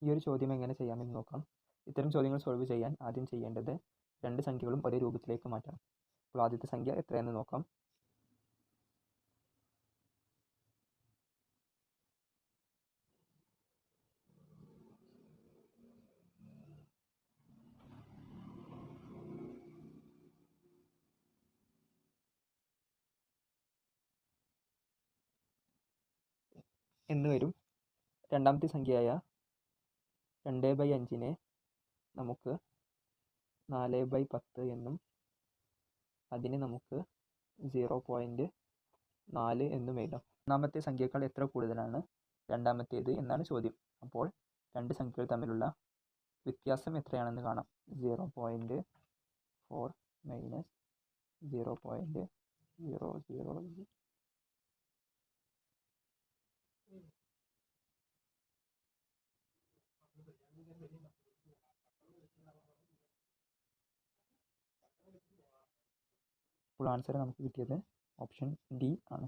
ഈ ഒരു ചോദ്യം എങ്ങനെ ചെയ്യാമെന്ന് നോക്കാം. ഇത്തരം ചോദ്യങ്ങൾ സോൾവ് ചെയ്യാൻ ആദ്യം ചെയ്യേണ്ടത് രണ്ട് സംഖ്യകളും ഒരേ രൂപത്തിലേക്ക് മാറ്റണം. അപ്പോൾ ആദ്യത്തെ സംഖ്യ എത്രയെന്ന് നോക്കാം. എന്ന് വരും. രണ്ടാമത്തെ സംഖ്യയായ 2/5 നമുക്ക് 4/10 എന്നും അതിനെ നമുക്ക് 0.4 എന്നും എഴുതാം. ഒന്നാമത്തെ സംഖ്യയേക്കാൾ എത്ര കൂടുതലാണ് രണ്ടാമത്തേത് എന്നാണ് ചോദ്യം. അപ്പോൾ രണ്ട് സംഖ്യകൾ തമ്മിലുള്ള വ്യത്യാസം എത്രയാണെന്ന് കാണാം. 0.4 മൈനസ് 0.00. അപ്പോൾ ആൻസർ നമുക്ക് കിട്ടിയത് ഓപ്ഷൻ ഡി ആണ്.